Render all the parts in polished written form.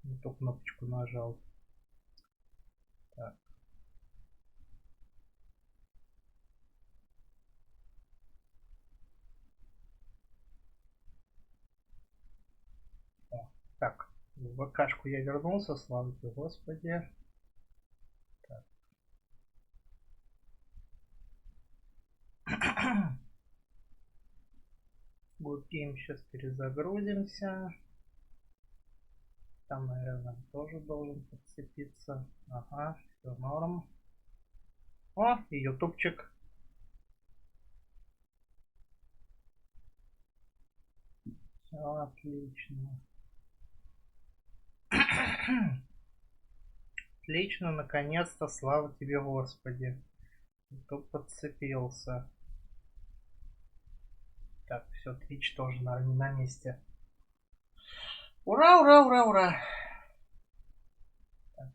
Не ту кнопочку нажал. Так. О, так, в ВКшку я вернулся, слава тебе, Господи. Так. Good Game, сейчас перезагрузимся. Там, наверное, тоже должен подцепиться. Ага, все норм. О, и ютубчик. Все отлично. Отлично, наконец-то, слава тебе, Господи. Ютуб подцепился. Так, все, Twitch тоже на месте. Ура, ура, ура, ура. Так.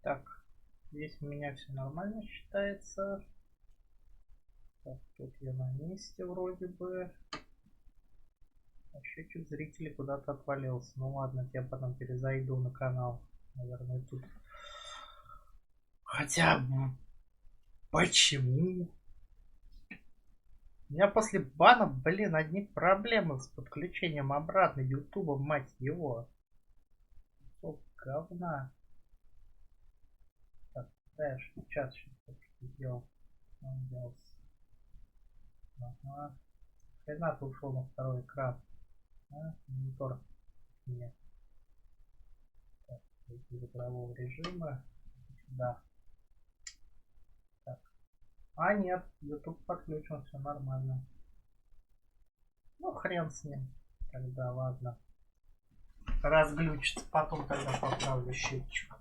Так, здесь у меня все нормально считается. Так, тут я на месте вроде бы. А еще чуть зрители куда-то отвалился. Ну ладно, я потом перезайду на канал. Наверное, тут. Хотя бы. Почему? У меня после бана, блин, одни проблемы с подключением обратно Ютуба, мать его. О, говна. Так, да, я сейчас только что сделал. Он делался. Ага. Хрена ты ушел на второй экран. А? Монитор. Нет. Так, из игрового режима. Да. Так. А нет, YouTube подключен, все нормально. Ну хрен с ним. Тогда ладно. Разглючится, потом тогда поправлю счетчик.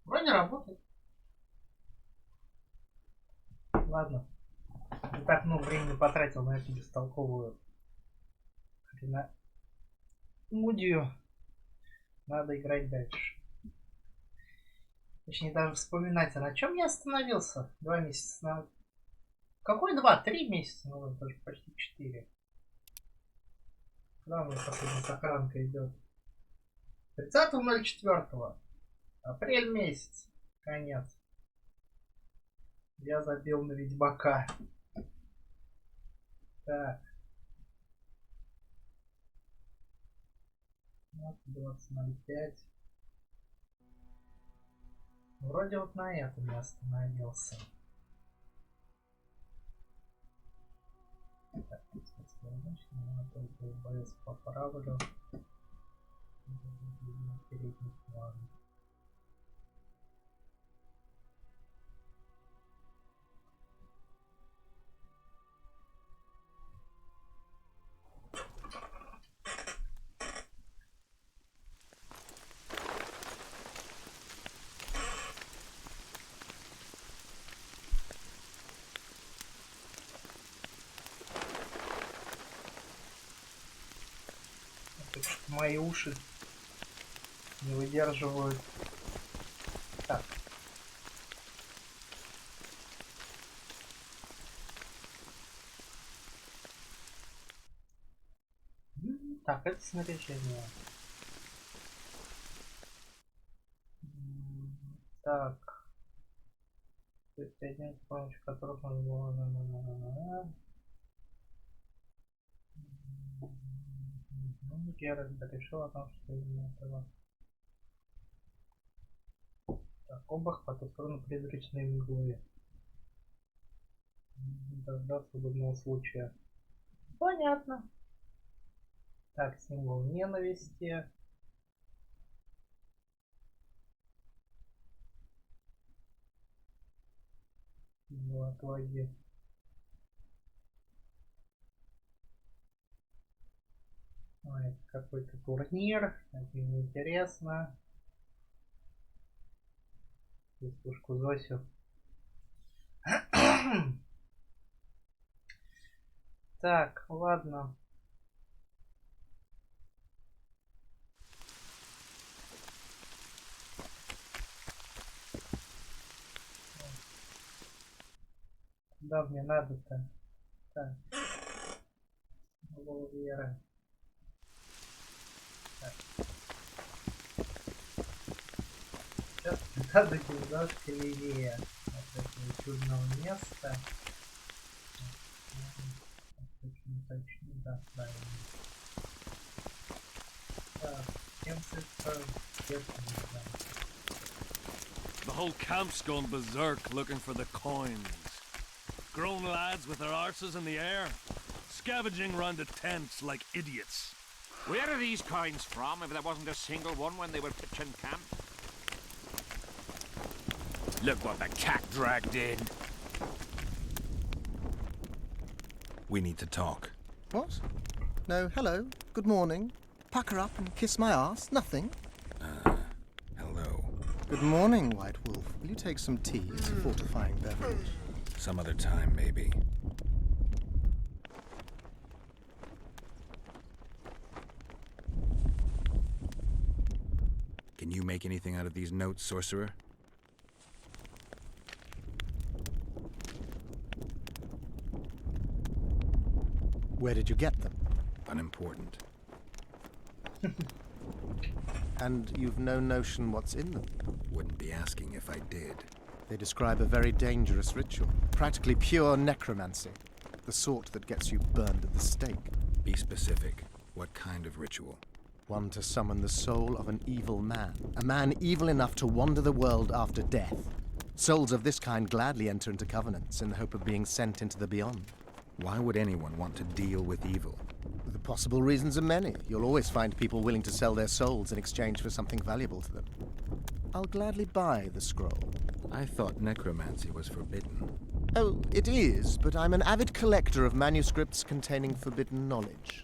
Вроде работает. Ладно. Не так много времени потратил на эту бестолковую хрена мудию. Надо играть дальше. Точнее даже вспоминать, а на чем я остановился 2 месяца назад. Какой 2? 3 месяца назад, даже почти 4. Когда у нас последняя сохранка идет? 30.04. Апрель месяц. Конец. Я забил на Ведьмака. Так. Вот 20.05. Вроде вот на этом я остановился. Так, значит, надо только ОБС поправлю. Передний план. Мои уши не выдерживают. Так. Так, это снаряжение. Так. То есть один, с помощью которых можно... Геральт решил о том, что именно этого. Так, обах по ту сторону призрачной мглы. Дождаться удобного случая. Понятно. Так, символ ненависти. Символ отваги. Это какой-то турнир. Это неинтересно. Слушку Зосю. Так, ладно. Куда мне надо-то? Так. Вера. Так. Сейчас надо немножко левее от этого чудного места. Точно, да, правильно. Так, The whole camp's gone berserk looking for the coins. Grown lads with their arses in the air, scavenging round the tents like idiots. Where are these coins from if there wasn't a single one when they were pitching camp? Look what the cat dragged in. We need to talk. What? No, hello, good morning. Pucker up and kiss my ass, nothing. Hello. Good morning, White Wolf. Will you take some tea? It's a fortifying beverage. Some other time, maybe. Can you make anything out of these notes, sorcerer? Where did you get them? Unimportant. And you've no notion what's in them? Wouldn't be asking if I did. They describe a very dangerous ritual. Practically pure necromancy. The sort that gets you burned at the stake. Be specific. What kind of ritual? One to summon the soul of an evil man. A man evil enough to wander the world after death. Souls of this kind gladly enter into covenants in the hope of being sent into the beyond. Why would anyone want to deal with evil? The possible reasons are many. You'll always find people willing to sell their souls in exchange for something valuable to them. I'll gladly buy the scroll. I thought necromancy was forbidden. Oh, it is, but I'm an avid collector of manuscripts containing forbidden knowledge.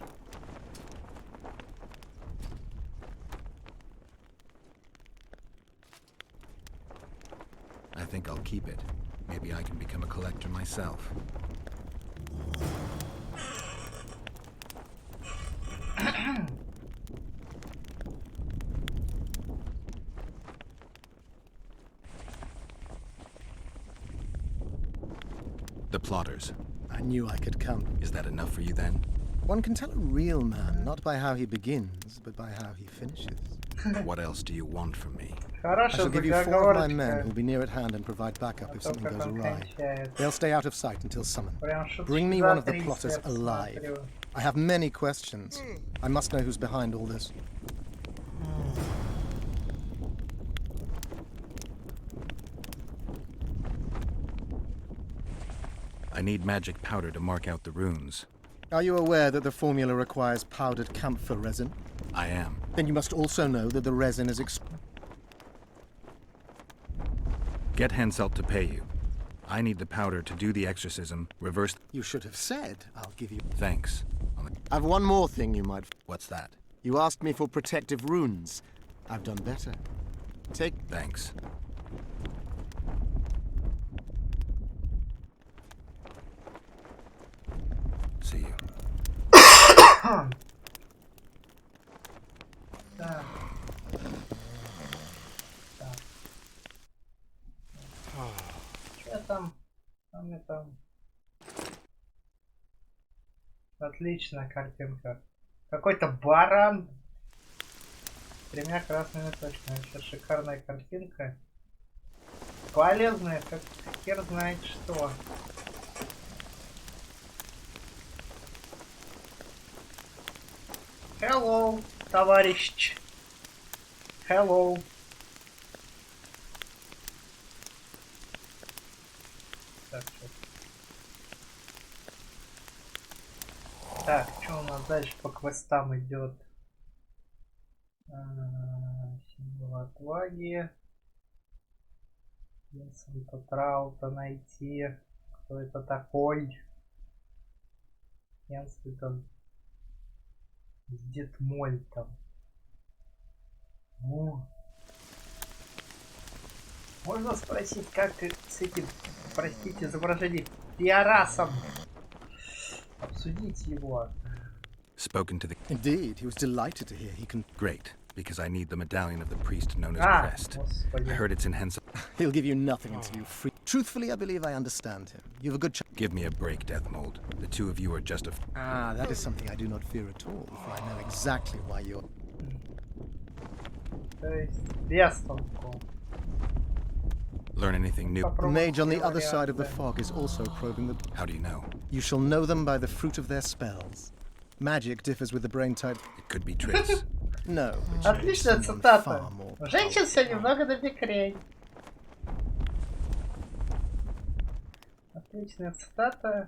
I think I'll keep it. Maybe I can become a collector myself. The plotters. I knew I could come. Is that enough for you then? One can tell a real man not by how he begins, but by how he finishes. What else do you want from me? I shall give you 4 of my men заговорочка. who'll be near at hand and provide backup if something Только goes awry. кончается. They'll stay out of sight until summoned. Прям шуточки Bring me за one of the 300 plotters я alive. посмотрю. I have many questions. I must know who's behind all this. I need magic powder to mark out the runes. Are you aware that the formula requires powdered camphor resin? I am. Then you must also know that the resin is Get Henselt to pay you. I need the powder to do the exorcism, reverse... You should have said, I'll give you... Thanks. I've one more thing you might... What's that? You asked me for protective runes. I've done better. Take... Thanks. See you. Так. Так. Что там? Что мне там? Отличная картинка. Какой-то баран с 3 красными точками. Вообще шикарная картинка. Полезная, как хер знает что. Hello, товарищ. Hello. Так, что у нас дальше по квестам идет? Символ отваги. Если тут Раута найти. Кто это такой? Если там с Детмольтом. Ну. Можно спросить, как с этим, простите, изображением пиарасом обсудить его? Spoken to the... Indeed, he was delighted to hear he can... Great. because I need the medallion of the priest known as А, Crest. I господи. heard it's in Hensel. He'll give you nothing until you free. Truthfully, I believe I understand him. You've a good chance. Give me a break, Death Mold. The two of you are just a... Ah, that is something I do not fear at all, for I know exactly why you're... То есть без толку. Learn anything new? The mage on the other side of the fog is also probing the... How do you know? You shall know them by the fruit of their spells. Magic differs with the brain type. It could be tricks. No. Отличная someone цитата. far more Женщин все немного допекрей. Отличная цитата.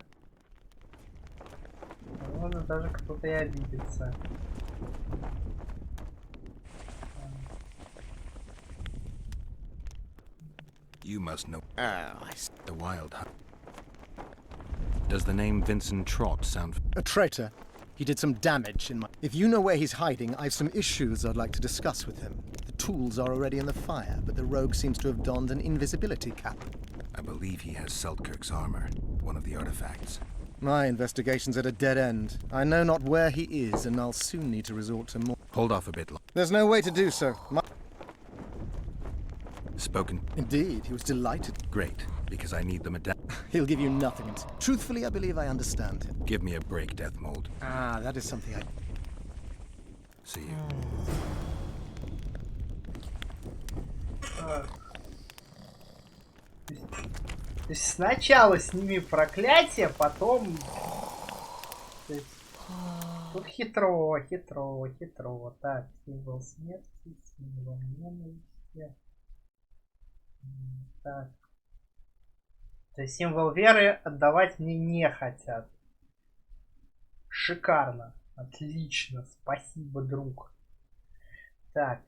Возможно, даже кто-то и обидится. You must know. The Wild Hunt. Does the name Vincent Trott sound... A traitor. He did some damage in my... If you know where he's hiding, I've some issues I'd like to discuss with him. The tools are already in the fire, but the rogue seems to have donned an invisibility cap. I believe he has Seltkirk's armor, one of the artifacts. My investigation's at a dead end. I know not where he is, and I'll soon need to resort to more... Hold off a bit. There's no way to do so. Spoken. Indeed, he was delighted. Great, because I need the medallion. He'll give you nothing. Truthfully, I believe I understand him. Give me a break, Death Mold. Ah, that is something I... See you. То есть сначала сними проклятие, потом... То есть, тут хитро. Так, символ смерти, символ ненависти. Так. То есть символ веры отдавать мне не хотят. Шикарно. Отлично. Спасибо, друг. Так.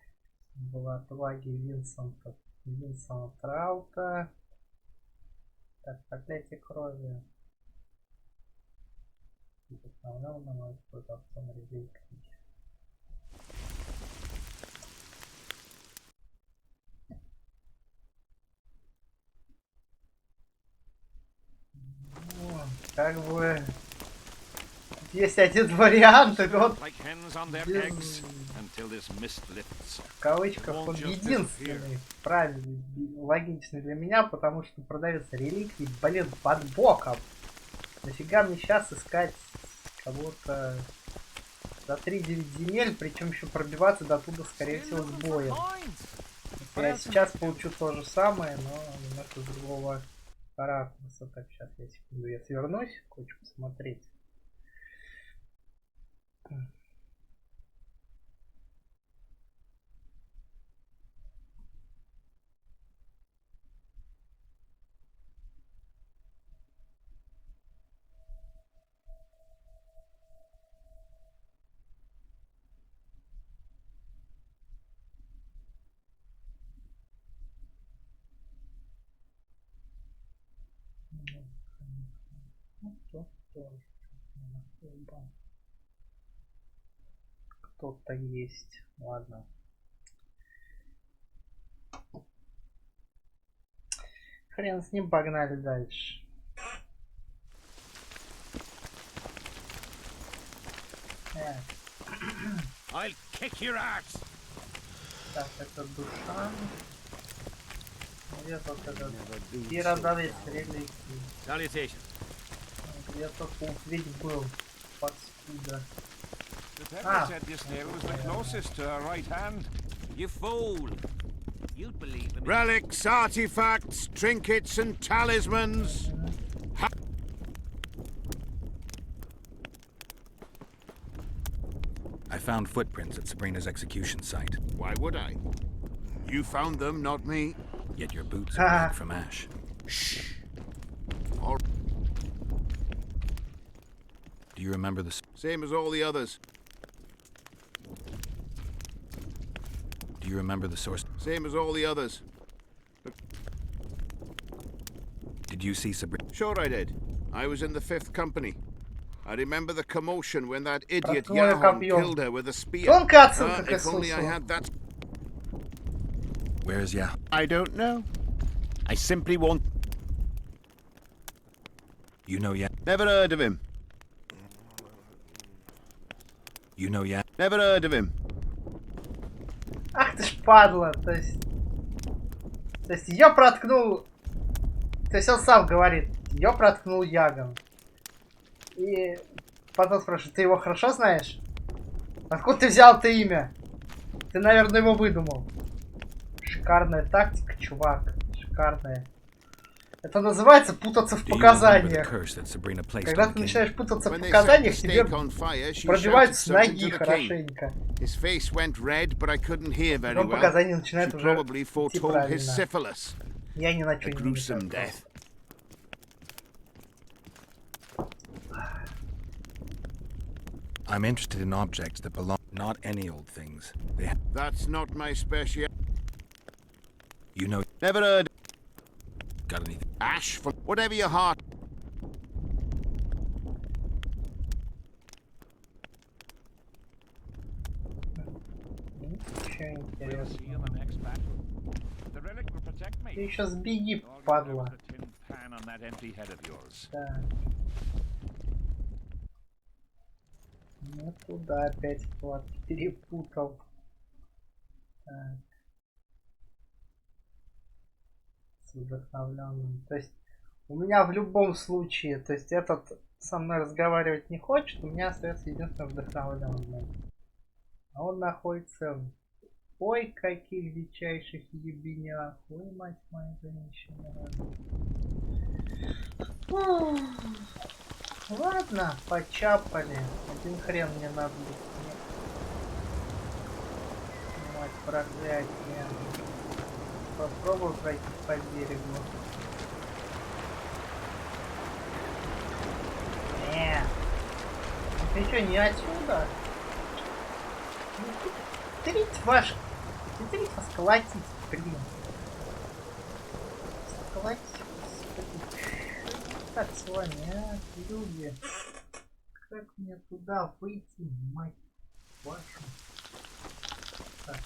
Символ отваги Винсента Траута. Так, проклятие крови. Основном наносит продавцом рядей книги. Ну, как бы есть один вариант, и вот Like hens on their без... eggs until this mist lifts. в кавычках он единственный правильный, логичный для меня, потому что продается реликвии, блин, под боком. Нафига мне сейчас искать кого-то за 3-9 земель, причем еще пробиваться до туда, скорее всего, с боем. Я сейчас получу то же самое, но немножко с другого ракурса. Так, сейчас я секунду, я свернусь, хочу посмотреть. Кто-то есть. Ладно. Хрен с ним, погнали дальше. I'll kick your ass. Так, это душа. Где тут этот пиродавец реликвии? Salutation. Где-то тут ведь был. Подскуда. The pepper said this nail was the closest to her right hand. You fool. You'd believe in Relics, artifacts, trinkets, and talismans. I found footprints at Sabrina's execution site. Why would I? You found them, not me. Yet your boots are black from ash. Shh. Do you remember the... Same as all the others. Do you remember the source? Same as all the others. Did you see Sabrina? Sure I did. I was in the 5th company. I remember the commotion when that idiot Проткнули Yahon копьем. killed her with a spear. Тонкая отсылка к If only I Иисусу. had that... Where's Yah? I don't know. I simply want... You know Yah? Never heard of him. You know Yah? Never heard of him. падла. То есть ее проткнул... То есть он сам говорит, ее проткнул Ягон. И потом спрашивает, ты его хорошо знаешь? Откуда ты взял это имя? Ты, наверное, его выдумал. Шикарная тактика, чувак. Шикарная. Это называется путаться в показаниях. Когда ты начинаешь путаться в показаниях, тебе пробивают с ноги хорошенько. Потом показания начинают уже идти правильно. Я ни на что не знаю. I'm interested in objects that belong, not any old things. That's not my special. You know, Never heard. got anything? Ash for whatever your heart. Ничего We'll see you in интересного. the next battle. The relic will protect me. Ты еще сбеги, All you падла. have is a tin pan on that empty head of yours. Да. Ну туда опять вкладки перепутал. Так. С вдохновленным. То есть у меня в любом случае, то есть этот со мной разговаривать не хочет, у меня остается единственное вдохновленный. А он находится в ой каких дичайших ебенях. Ой, мать моя женщина. Ладно, почапали. Один хрен мне надо будет. Мать проклятие. Попробую пройти по берегу. Ты что, не отсюда? Трить ваш... Трить вас колотить, блин. Колотить, господи. Так с вами, а, люди. Как мне туда выйти, мать вашу? Так,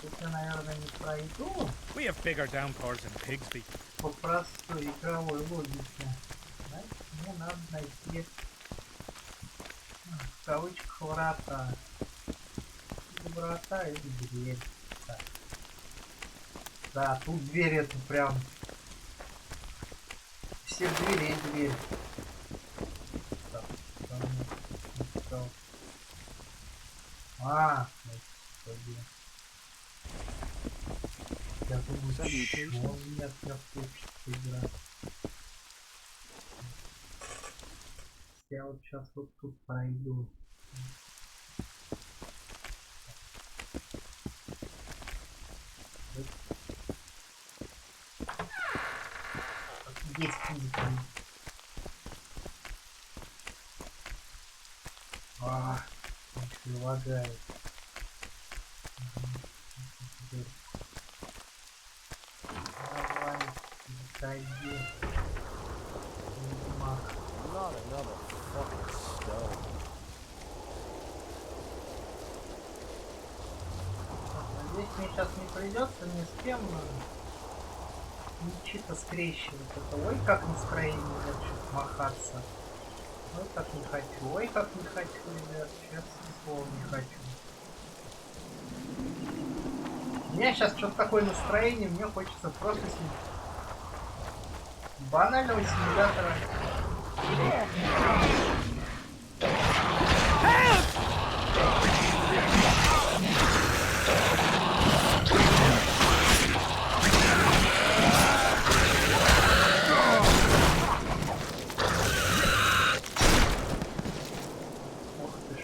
тут я, наверное, не пройду. We have bigger downpours than Pigsby. По простой игровой логике. Значит, мне надо найти в кавычках врата. Врата или дверь. Так. Да, тут дверь это прям. Все двери и дверь. Так, там нет. А, господи. Я думаю, чего нет, я хочется играть. Я вот сейчас вот тут пройду. Есть физика. А, прилагает. Давай, заходи. Здесь мне сейчас не придется ни с кем ничего скрещивать. Это ой как настроение начнет махаться. Ой как не хочу. Ой как не хочу, ребят. Честное слово не хочу. У меня сейчас что-то такое настроение, мне хочется просто банального симулятора.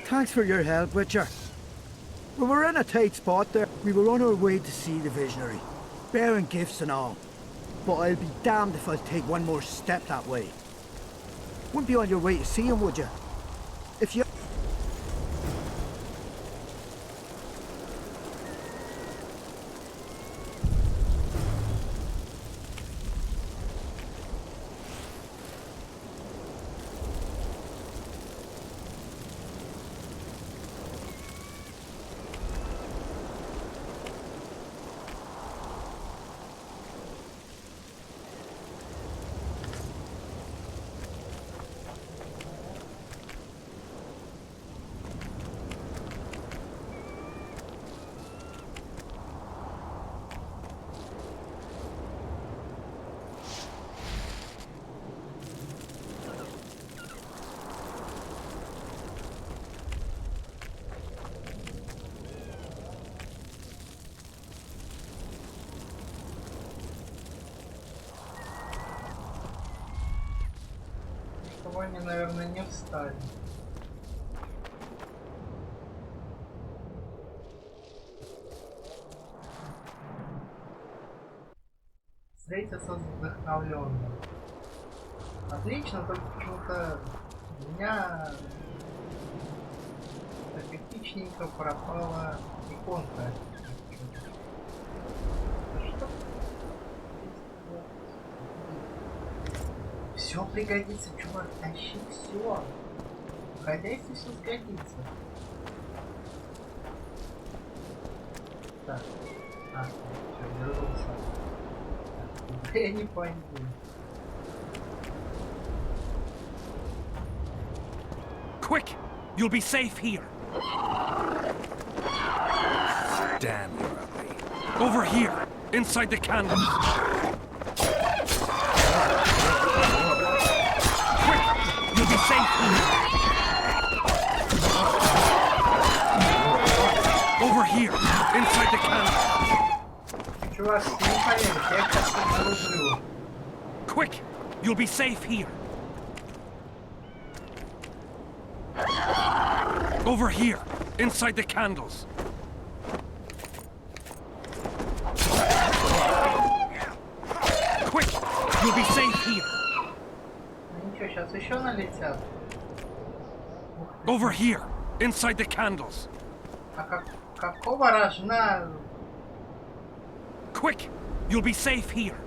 Thanks for your help, Witcher. We were in a tight spot there. We were on our way to see the visionary, bearing gifts and all. But I'll be damned if I'll take one more step that way. Wouldn't be on your way to see him, would you? If you... они, наверное, не встали. Встретиться с вдохновленным. Отлично, только почему-то у меня так эпичненько пропала иконка. Что? Все пригодится, чувак, тащи все. В хозяйстве все сгодится. Так, все, вернулся. Так, я не пойду. Quick! You'll be safe here. Damn, you're ugly. Over here, inside the candles. Quick! You'll be safe here. Over here, inside the candles. Чувак, ты не поверишь, я сейчас разрублю. Quick! You'll be safe here. Over here, inside the candles. Quick! You'll be safe here. Ну ничего, сейчас еще налетят. Over here, inside the candles. А какого рожна? Quick! You'll be safe here.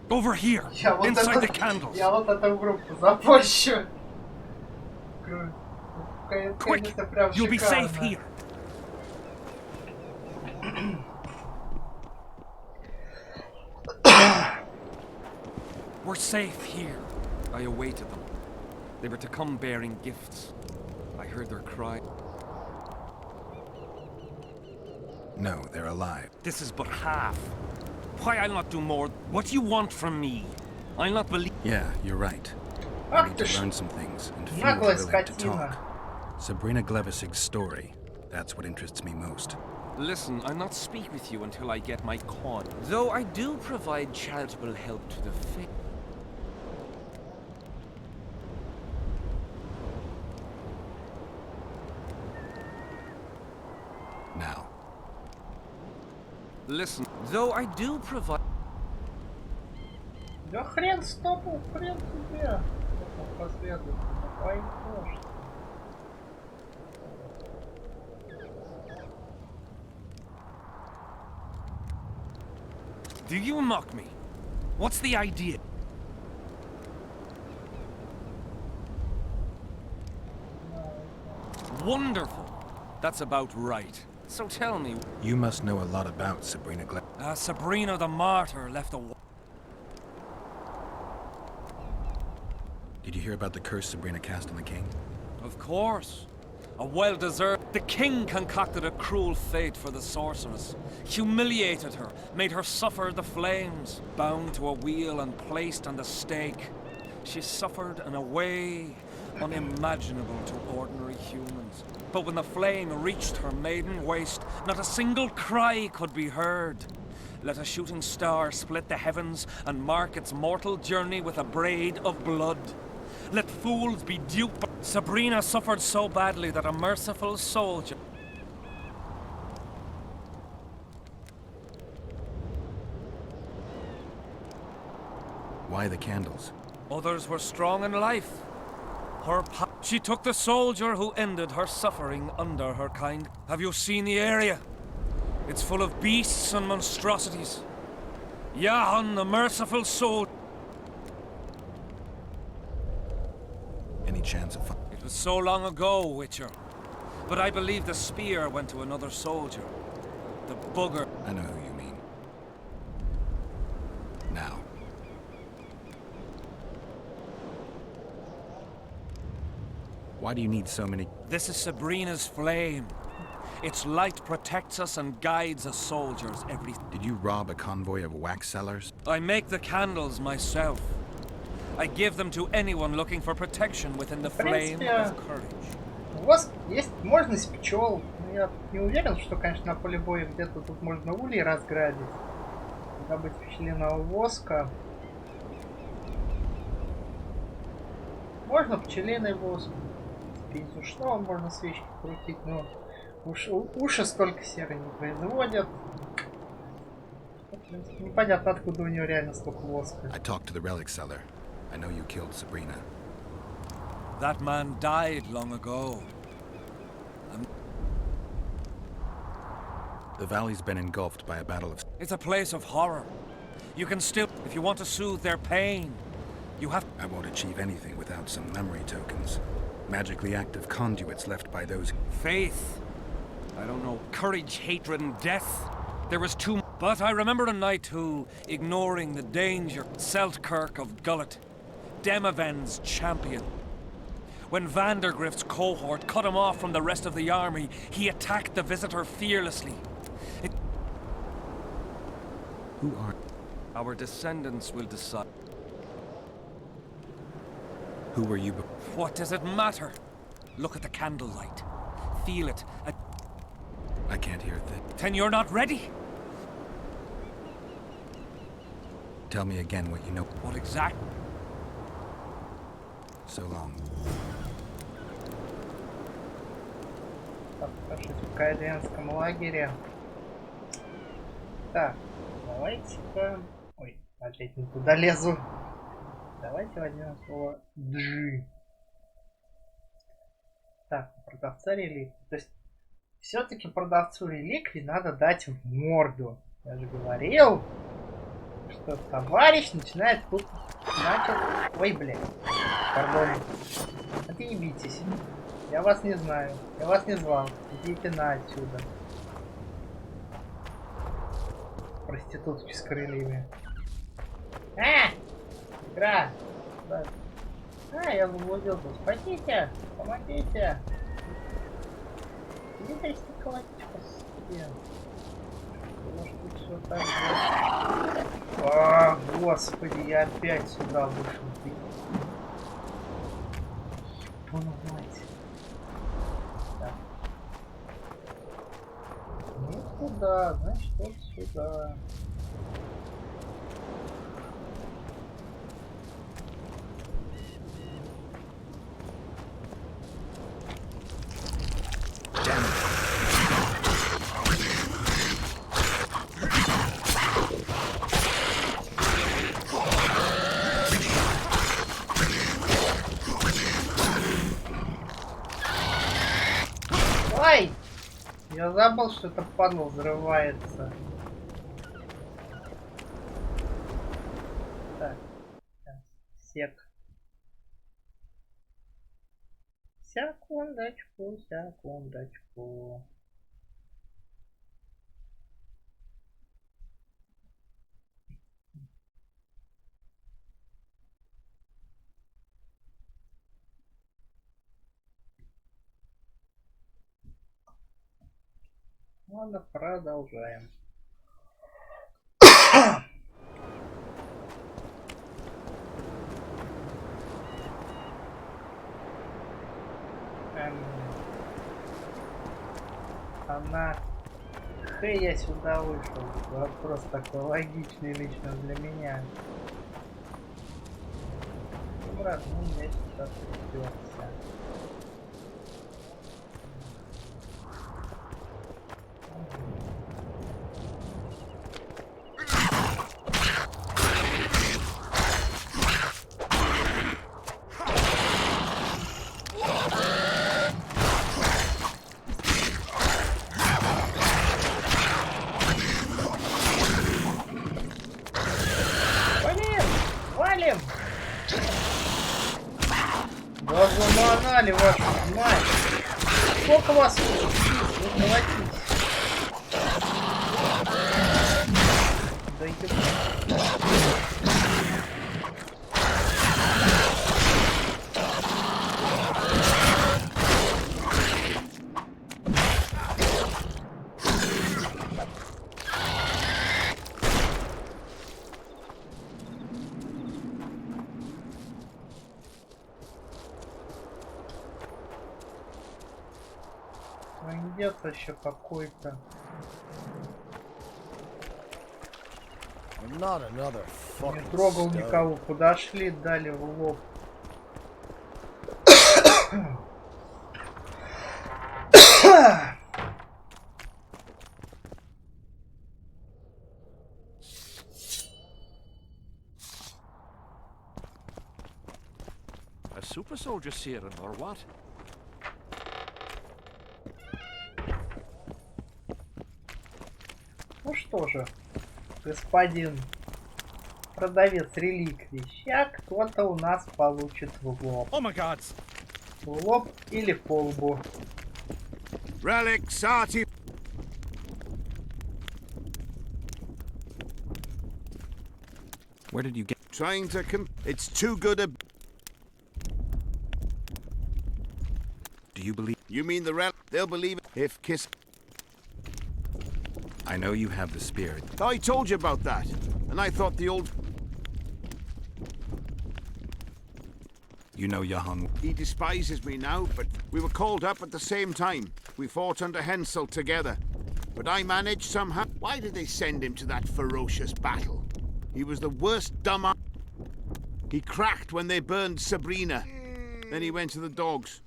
Over here, inside the candles. Я вот эту группу запущу. Quick! You'll be safe here. We're safe here. I awaited them. They were to come bearing gifts. I heard their cry. No, they're alive. This is but half. Why I'll not do more? What do you want from me? I'll not believe. Yeah, you're right. I Ах need ты to ж, learn some things, and few are наглая willing to скотина. talk. Sabrina Glevisig's story. That's what interests me most. Listen, I'll not speak with you until I get my coin. Though I do provide charitable help to the faith. Now. Listen, though I do provide... Да хрен с тобой, хрен тебе. Последовательно пойдешь. Do you mock me? What's the idea? Wonderful. That's about right. So tell me... You must know a lot about Sabrina Sabrina the Martyr left a... Did you hear about the curse Sabrina cast on the king? Of course. A well-deserved... The king concocted a cruel fate for the sorceress. Humiliated her, made her suffer the flames. Bound to a wheel and placed on the stake. She suffered in a way unimaginable to ordinary humans. But when the flame reached her maiden waist, not a single cry could be heard. Let a shooting star split the heavens and mark its mortal journey with a braid of blood. Let fools be duped. Sabrina suffered so badly that a merciful soldier... Why the candles? Others were strong in life. She took the soldier who ended her suffering under her kind. Have you seen the area? It's full of beasts and monstrosities. Yahan, the merciful soul. Any chance of... It was so long ago, Witcher. But I believe the spear went to another soldier. The bugger. I know who you mean. Now. Why do you need so many... This is Sabrina's flame. Its light protects us and guides us soldiers every... Did you rob a convoy of wax sellers? I make the candles myself. I give them to anyone looking for protection within the flame of courage. У вас есть, можно с пчел, Я не уверен, что, конечно, на поле боя где-то тут можно улей разграбить. Добыть пчелиного воска. Можно пчелиный воск. Из ушного можно свечки крутить, но уши столько серы не производят. Непонятно, откуда у него реально столько воска. I talked to the relic seller. I know you killed Sabrina. That man died long ago. The valley's been engulfed by a battle of... It's a place of horror. You can still, if you want to soothe their pain, you have... I won't achieve anything without some memory tokens. Magically active conduits left by those... Faith. I don't know. Courage, hatred, and death. There was too... But I remember a knight who, ignoring the danger, Seltkirk of Gullet, Demaven's champion. When Vandergrift's cohort cut him off from the rest of the army, he attacked the visitor fearlessly. Who are... Our descendants will decide. Who were you... What does it matter? Look at the candlelight. Feel it. I can't hear a thing. Then you're not ready? Tell me again what you know. What exactly? So long. Покажись в кайденском лагере. Так, давайте-ка... Ой, опять не туда лезу. Давайте возьмем слово «джи». Так, продавца реликвий. То есть, все-таки продавцу реликвий надо дать в морду. Я же говорил, что товарищ начинает тут... Ой, блядь. Пардон. Отъебитесь. Я вас не знаю. Я вас не звал. Идите на отсюда. Проститутки с крыльями. Игра! Да. Я заблудился. Спасите! Помогите! Иди колотичку себе. Может быть, все так же. О, господи, я опять сюда вышел. Мать. Так. Не туда, значит, вот сюда. Ай! Я забыл, что это падла взрывается. Так. Сек. Секундочку, секундочку. Ладно, продолжаем. Она... Хей, я сюда вышел. Вопрос такой логичный лично для меня. Ну, брат, ну я сейчас уперся. Да заманали вашу мать! Сколько вас тут колотить? Да пиздец вообще какой-то. Не трогал никого, подошли, дали в лоб. A super soldier serum, or what? Ну что же, господин продавец реликвий, ща кто-то у нас получит в лоб. Oh my god! В лоб или по лбу. Relic Sati. Where did you get? Trying to it's too good a. Do you believe? You mean the relic? They'll believe it if kiss. I know you have the spirit. I told you about that, and I thought the old. You know Yahan. He despises me now, but we were called up at the same time. We fought under Hensel together. But I managed somehow. Why did they send him to that ferocious battle? He was the worst dumb. He cracked when they burned Sabrina. Then he went to the dogs.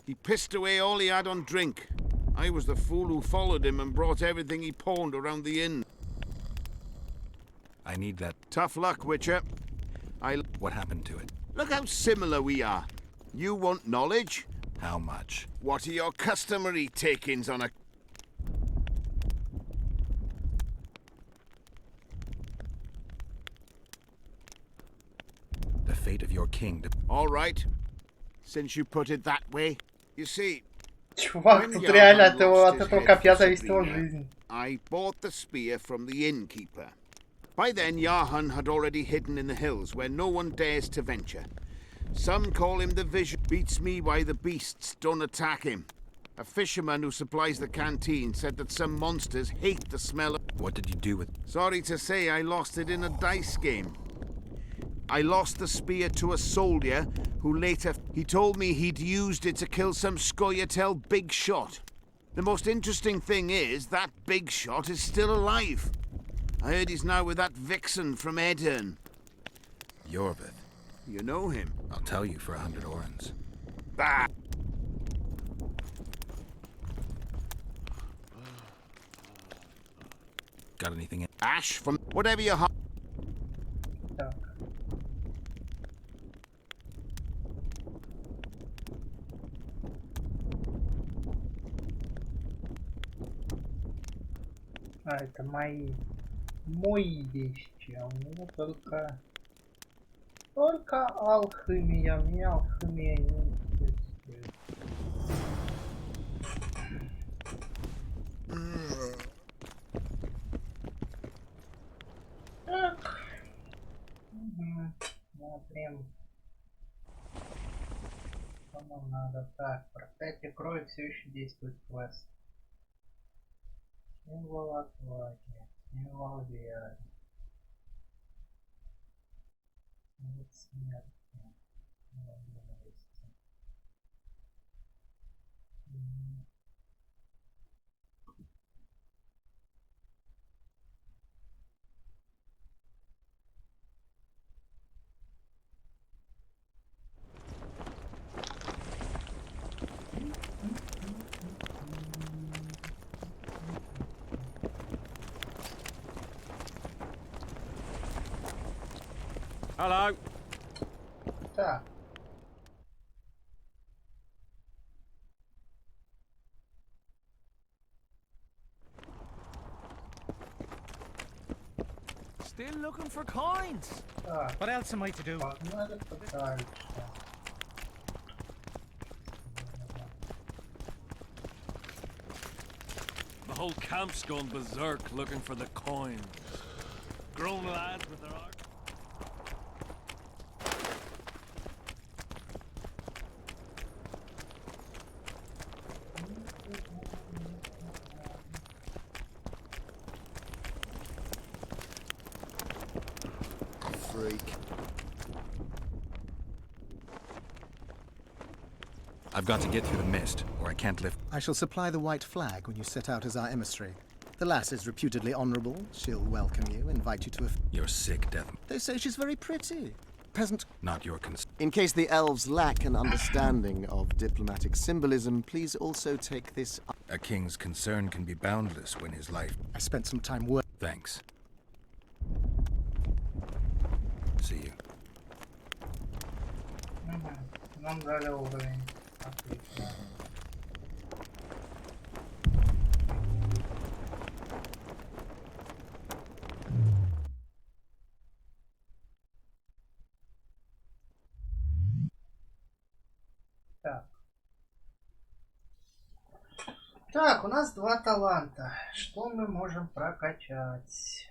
He pissed away all he had on drink. I was the fool who followed him and brought everything he pawned around the inn. I need that. Tough luck, Witcher. What happened to it? Look how similar we are. You want knowledge? How much? What are your customary takings on a... The fate of your king. All right. Since you put it that way. You see... Чувак, тут реально от этого копья зависит его жизнь. I bought the spear from the innkeeper. By then, Yahan had already hidden in the hills where no one dares to venture. Some call him the Vision. Beats me why the beasts don't attack him. A fisherman who supplies the canteen said that some monsters hate the smell of... What did you do with? Sorry to say, I lost it in a dice game. I lost the spear to a soldier who later... He told me he'd used it to kill some Scoia'tael big shot. The most interesting thing is that big shot is still alive. I heard he's now with that vixen from Edern. Yorvith. You know him? I'll tell you for 100 orens. Ah! Got anything in? Ash from whatever you have. Так. А, это мои вещи, а у него только алхимия, мне алхимия не интересует. Так. Смотрим. Что нам надо? Так, проклятие крови все еще действует квест. Символ отваги, символ веры. Вот смерти. Hello. Так. Still looking for coins. Так. What else am I to do? Погнали подальше. The whole camp's gone berserk looking for the coins. Grown lads with their arms. I've got to get through the mist, or I can't lift. I shall supply the white flag when you set out as our emissary. The lass is reputedly honourable. She'll welcome you, invite you to a... You're sick, Death. They say she's very pretty. Peasant. Not your concern. In case the elves lack an understanding of diplomatic symbolism, please also take this... A king's concern can be boundless when his life... I spent some time work... Thanks. See you. Нам дали уровень. Отлично. Так. Так, у нас 2 таланта. Что мы можем прокачать?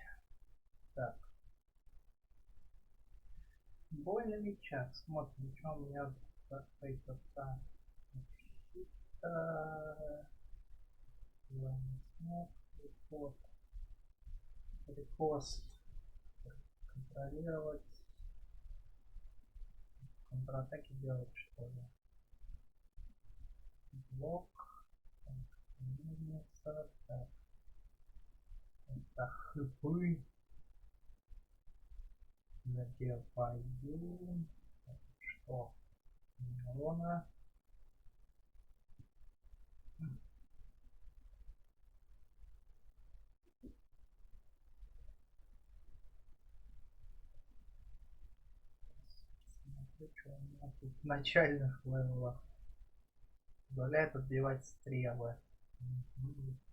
Так. Бой на мечах. Смотрим, что у меня стоит. Репост. Контролировать. Контратаки делать, что ли? Блок. Так. Это хпы. Где пойду? Что? Урона. Смотрю, что у меня тут в начальных левелах позволяет отбивать стрелы.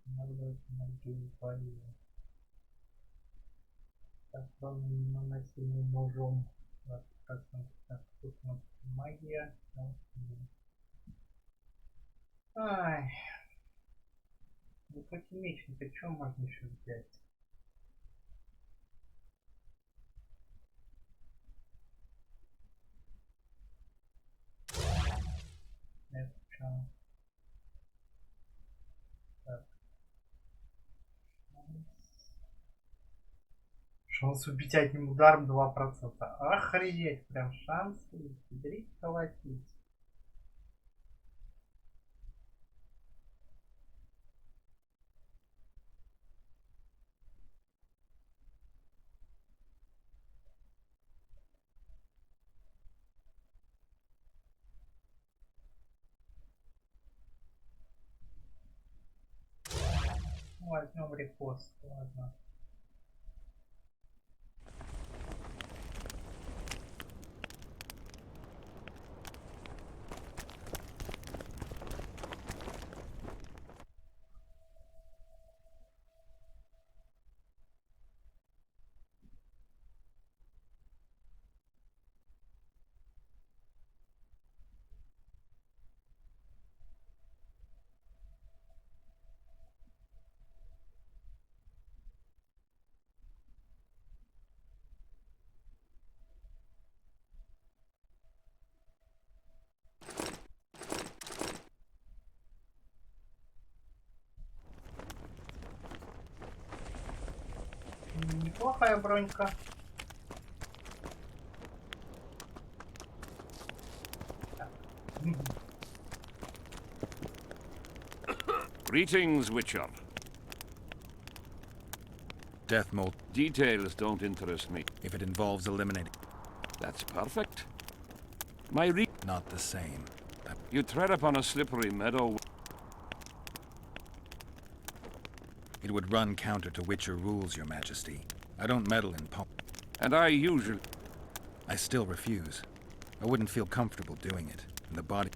Надо на пойду. Так, наносимый ножом 20%. Так, тут у нас магия. Ай. Ну хоть мечник, что можно еще взять? Это что? Так. Шанс убить одним ударом 2%. Охренеть, прям шансы. Бери, колотить. Возьмем репост, ладно. Неплохая бронька. Greetings, Witcher. Death mold. Details don't interest me. If it involves eliminating... That's perfect. My Not the same. You tread upon a slippery meadow. It would run counter to Witcher rules, Your Majesty. I don't meddle in And I usually... I still refuse. I wouldn't feel comfortable doing it. And the body...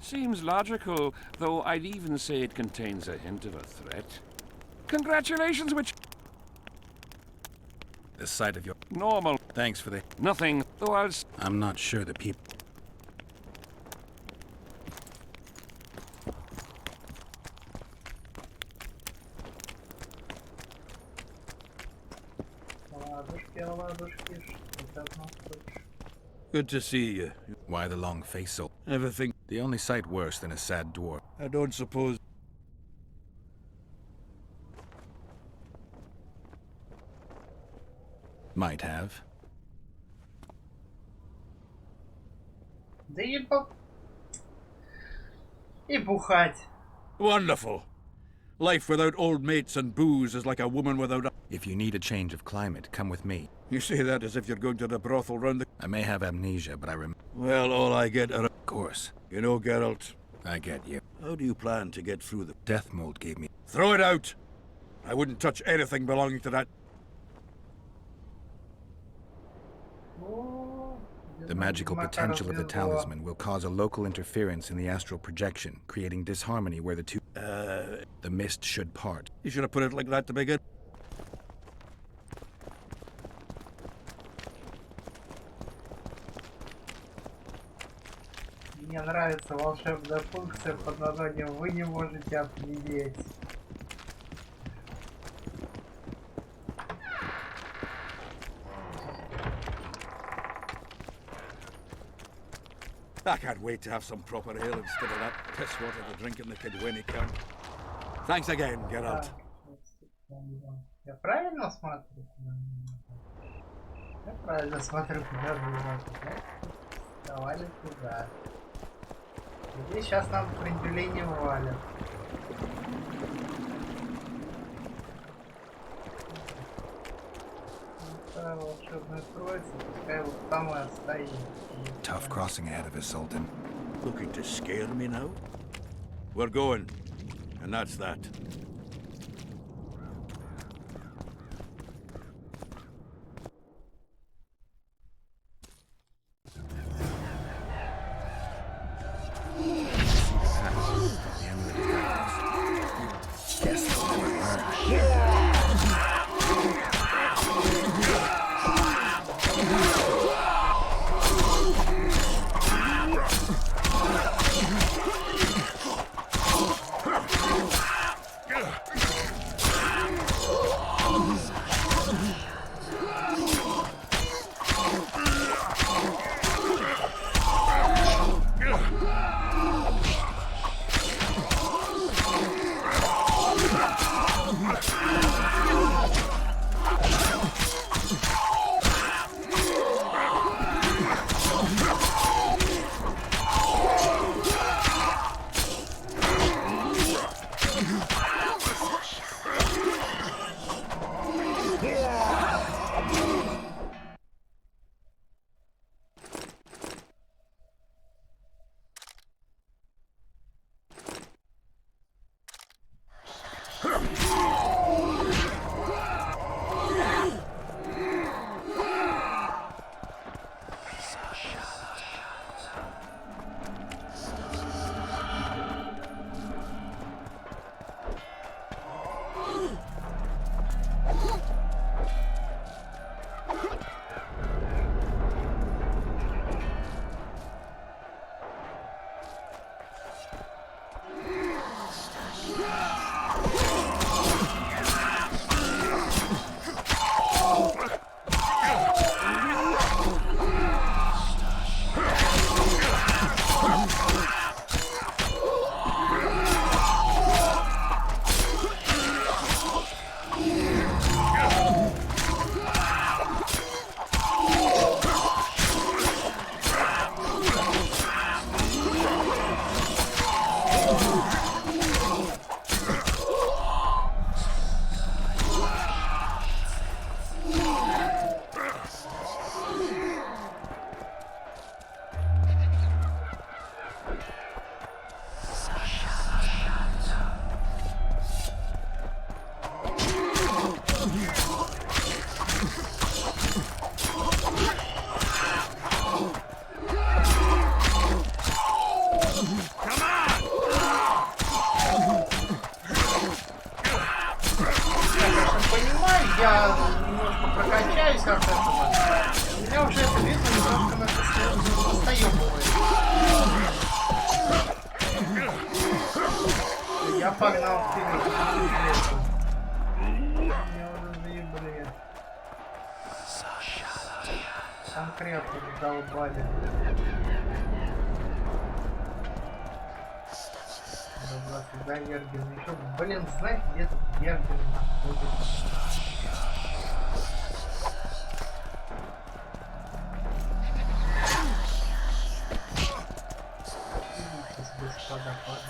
Seems logical, though I'd even say it contains a hint of a threat. Congratulations, Witcher! The sight of your... Normal. Thanks for the... Nothing, though I'll... I'm not sure the people... Good to see you. Why the long face so... Everything... The only sight worse than a sad dwarf. I don't suppose... Might have. Да ебал. И бухать. Wonderful. Life without old mates and booze is like a woman without a... If you need a change of climate, come with me. You say that as if you're going to the brothel round the... I may have amnesia, but I remember. Well, all I get are... Of course. You know, Geralt, I get you. how do you plan to get through the... Death mold gave me. Throw it out! I wouldn't touch anything belonging to that... The magical potential of the talisman will cause a local interference in the astral projection, creating disharmony where the two... The mist should part. You should have put it like that to begin. Мне нравится волшебная функция под названием «Вы не можете отменить». I can't wait to have some proper ale instead of that piss water to drink in the Kidwini camp. Thanks again, Geralt. Я правильно смотрю? Я правильно смотрю, куда вы давали туда. Где сейчас нам определение валят. Это волшебная троица, пускай вот там и остоит. Tough crossing ahead of us, Sultan. Looking to scare me now? We're going, and that's that. Я немножко прокачаюсь от этого. У меня уже это видно немножко настоебывает. Я погнал вперед. Меня уже заебали. Конкретно задолбали. Добра сюда, Вергин. Еще, блин, знать, где тут Вергин находится. вода кладет.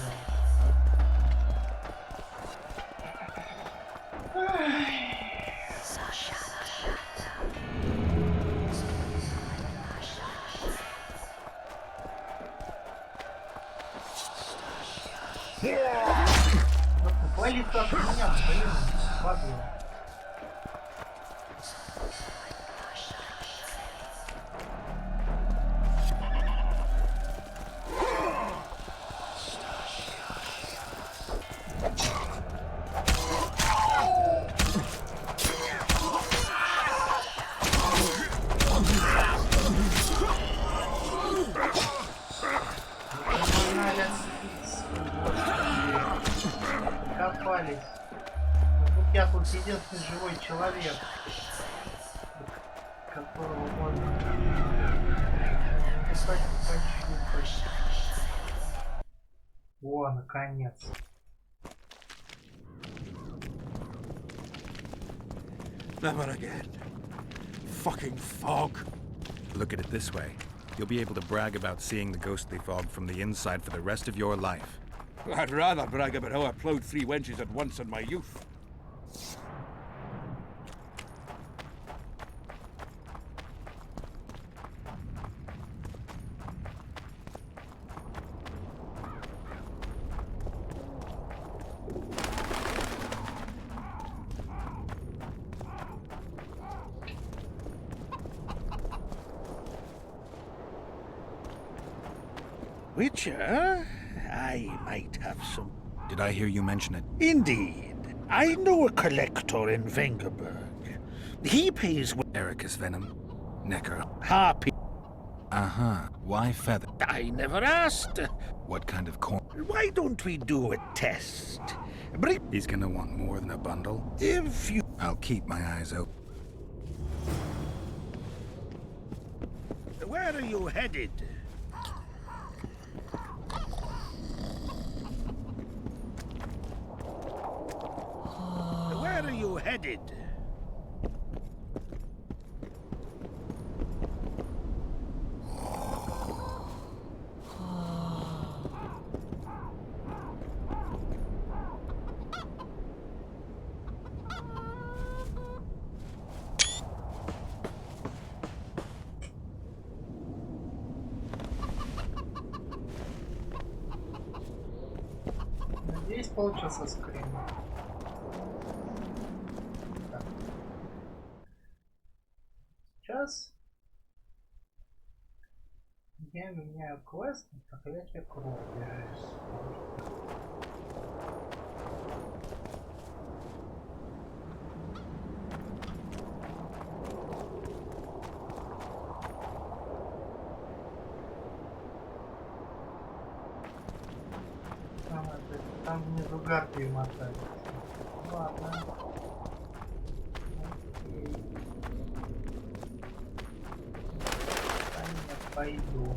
Валится от меня, блин, падла. Копались. Тут я тут единственный живой человек, которого можно написать пощупать. О, наконец. Never again. Fucking fog. Look at it this way. You'll be able to brag about seeing the ghostly fog from the inside for the rest of your life. I'd rather brag about how I ploughed 3 wenches at once in my youth. Witcher? I might have some. Did I hear you mention it? Indeed. I know a collector in Vengerberg. He pays Ericus venom. Necker. harpy. Uh-huh. Why feather? I never asked. What kind of corn? Why don't we do a test? Bring He's gonna want more than a bundle. if you. I'll keep my eyes open. Where are you headed? Where are you headed? Надеюсь, получился скрин. Так. Сейчас я меняю квест на проклятие крови. Там внизу гарпии мотали. Ладно. Окей. Я пойду.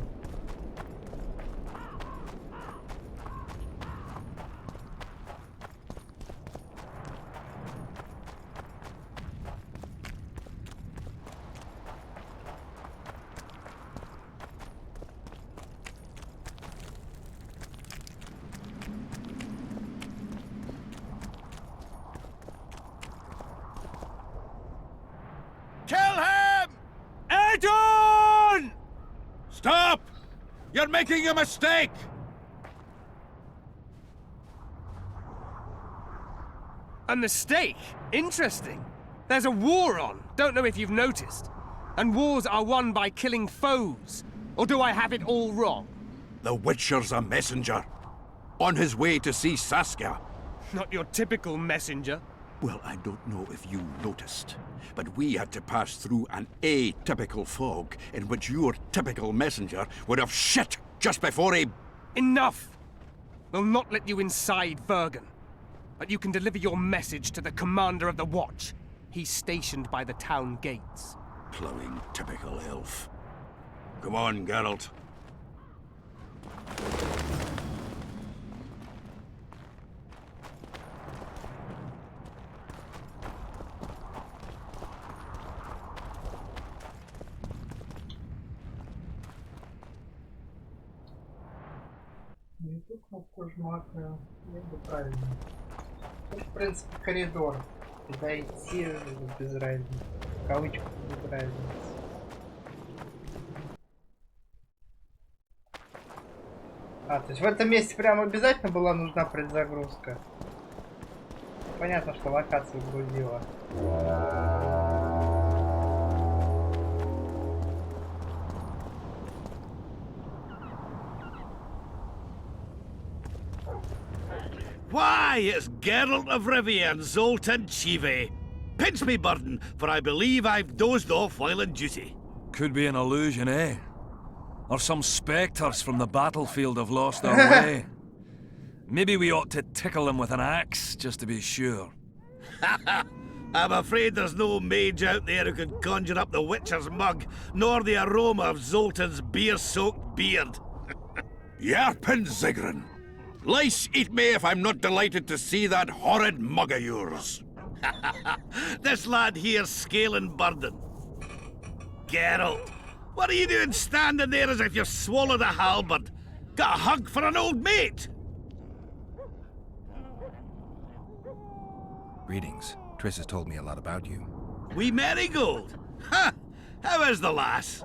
Kill him! Adon! Stop! You're making a mistake! A mistake? Interesting. There's a war on. Don't know if you've noticed. And wars are won by killing foes. Or do I have it all wrong? The Witcher's a messenger. On his way to see Saskia. Not your typical messenger. Well, I don't know if you noticed, but we had to pass through an atypical fog in which your typical messenger would have shit just before he... Enough! We'll not let you inside Vergen. But you can deliver your message to the commander of the watch. He's stationed by the town gates. Plowing typical elf. Come on, Geralt. Тут кнопку жмакаю. Это правильно. Тут, в принципе, коридор. Куда идти без разницы. В кавычках без разницы. А, то есть в этом месте прям обязательно была нужна предзагрузка? Понятно, что локация грузила. Why, it's Geralt of Rivia and Zoltan Chive. Pinch me, burden, for I believe I've dozed off while in duty. Could be an illusion, eh? Or some spectres from the battlefield have lost their way. Maybe we ought to tickle them with an axe, just to be sure. I'm afraid there's no mage out there who can conjure up the Witcher's mug, nor the aroma of Zoltan's beer-soaked beard. Yarpin Zigrin. Lice eat me if I'm not delighted to see that horrid mug of yours. This lad here's scaling burden. Geralt, what are you doing standing there as if you've swallowed a halberd? Got a hug for an old mate? Greetings. Triss has told me a lot about you. Wee Marigold? Ha! How is the lass?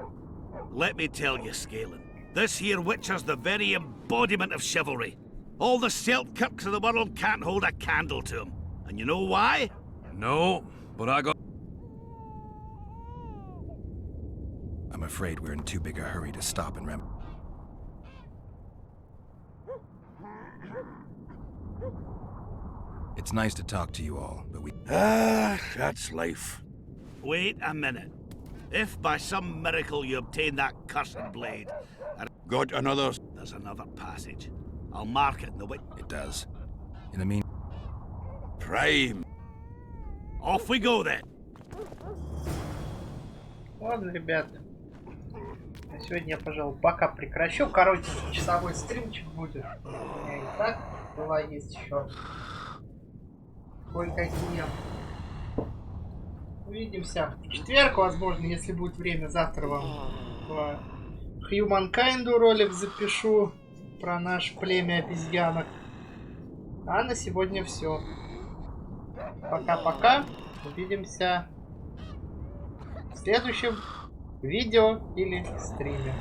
Let me tell you, Scalen, this here Witcher's the very embodiment of chivalry. All the Selkirks of the world can't hold a candle to him. And you know why? No, but I got... I'm afraid we're in too big a hurry to stop and It's nice to talk to you all, but we... that's life. Wait a minute. If by some miracle you obtain that cursed blade... Got another... There's another passage. I'll mark it in the wit... It does. In the mean... Prime. Off we go then. Ладно, ребят. На сегодня я, пожалуй, пока прекращу. Коротенький часовой стримчик будет. У меня и так дела есть еще. Кое-какие. Увидимся в четверг, возможно, если будет время. Завтра вам по Humankind ролик запишу про наше племя обезьянок. А на сегодня все. Пока-пока. Увидимся в следующем видео или стриме.